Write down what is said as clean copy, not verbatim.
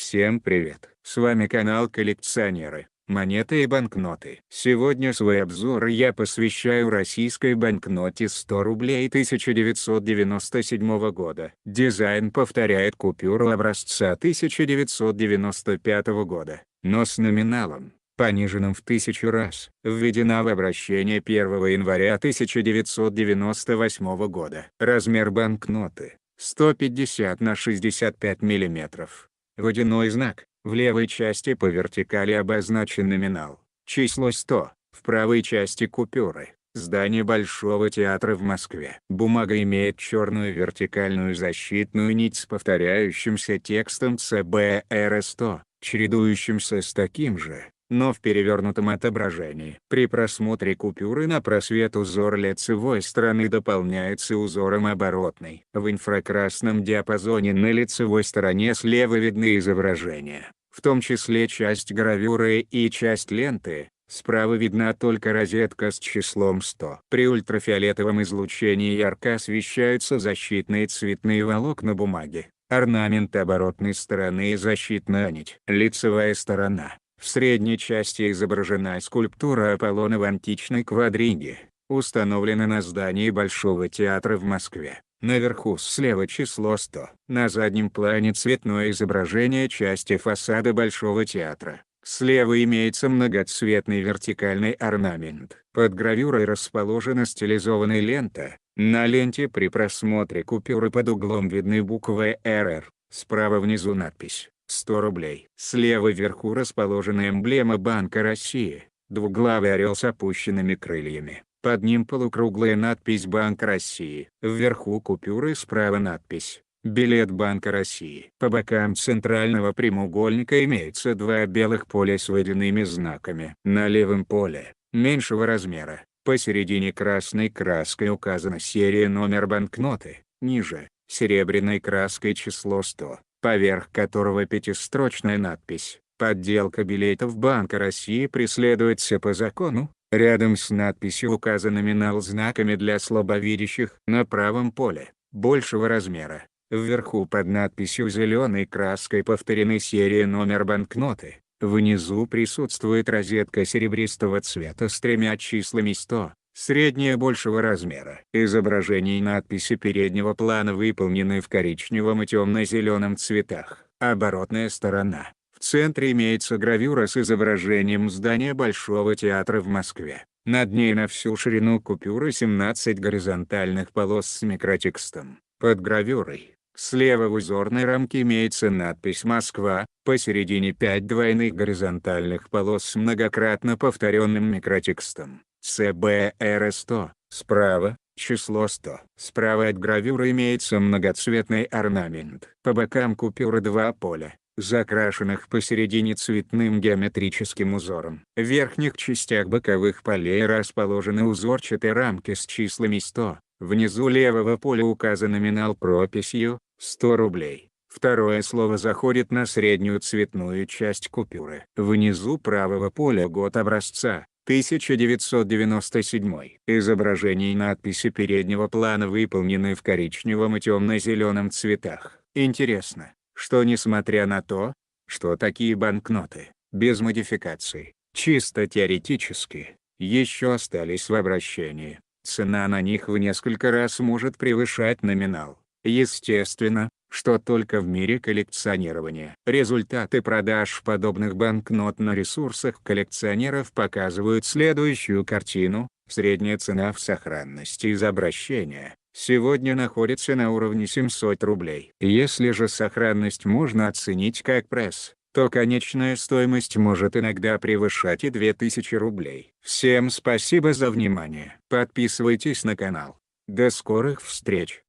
Всем привет! С вами канал Коллекционеры, монеты и банкноты. Сегодня свой обзор я посвящаю российской банкноте 100 рублей 1997 года. Дизайн повторяет купюру образца 1995 года, но с номиналом, пониженным в 1000 раз. Введена в обращение 1 января 1998 года. Размер банкноты 150 на 65 мм. Водяной знак. В левой части по вертикали обозначен номинал, число 100, в правой части купюры. Здание Большого театра в Москве. Бумага имеет черную вертикальную защитную нить с повторяющимся текстом ЦБР-100, чередующимся с таким же, но в перевернутом отображении. При просмотре купюры на просвет узор лицевой стороны дополняется узором оборотной. В инфракрасном диапазоне на лицевой стороне слева видны изображения, в том числе часть гравюры и часть ленты. Справа видна только розетка с числом 100. При ультрафиолетовом излучении ярко освещаются защитные цветные волокна бумаги. Орнамент оборотной стороны и защитная нить. Лицевая сторона. В средней части изображена скульптура Аполлона в античной квадриге, установлена на здании Большого театра в Москве. Наверху слева число 100. На заднем плане цветное изображение части фасада Большого театра. Слева имеется многоцветный вертикальный орнамент. Под гравюрой расположена стилизованная лента. На ленте при просмотре купюры под углом видны буквы «РР». Справа внизу надпись 100 рублей. Слева вверху расположена эмблема Банка России, двуглавый орел с опущенными крыльями. Под ним полукруглая надпись «Банк России». Вверху купюры, справа надпись «Билет Банка России». По бокам центрального прямоугольника имеется два белых поля с водяными знаками. На левом поле, меньшего размера, посередине красной краской указана серия номер банкноты, ниже, серебряной краской число 100, поверх которого пятистрочная надпись «Подделка билетов Банка России преследуется по закону». Рядом с надписью указан номинал знаками для слабовидящих. На правом поле, большего размера, вверху под надписью зеленой краской повторены серия номер банкноты. Внизу присутствует розетка серебристого цвета с тремя числами 100, средняя большего размера. Изображение и надписи переднего плана выполнены в коричневом и темно-зеленом цветах. Оборотная сторона. В центре имеется гравюра с изображением здания Большого театра в Москве. Над ней на всю ширину купюры 17 горизонтальных полос с микротекстом. Под гравюрой, слева в узорной рамке имеется надпись «Москва», посередине 5 двойных горизонтальных полос с многократно повторенным микротекстом ЦБР-100. Справа — число 100. Справа от гравюры имеется многоцветный орнамент. По бокам купюры два поля, закрашенных посередине цветным геометрическим узором. В верхних частях боковых полей расположены узорчатые рамки с числами 100. Внизу левого поля указан номинал прописью 100 рублей. Второе слово заходит на среднюю цветную часть купюры. Внизу правого поля год образца 1997. Изображение и надписи переднего плана выполнены в коричневом и темно-зеленом цветах. Интересно, что несмотря на то, что такие банкноты, без модификаций, чисто теоретически, еще остались в обращении, цена на них в несколько раз может превышать номинал. Естественно, что только в мире коллекционирования. Результаты продаж подобных банкнот на ресурсах коллекционеров показывают следующую картину. Средняя цена в сохранности из обращения сегодня находится на уровне 700 рублей. Если же сохранность можно оценить как пресс, то конечная стоимость может иногда превышать и 2000 рублей. Всем спасибо за внимание. Подписывайтесь на канал. До скорых встреч!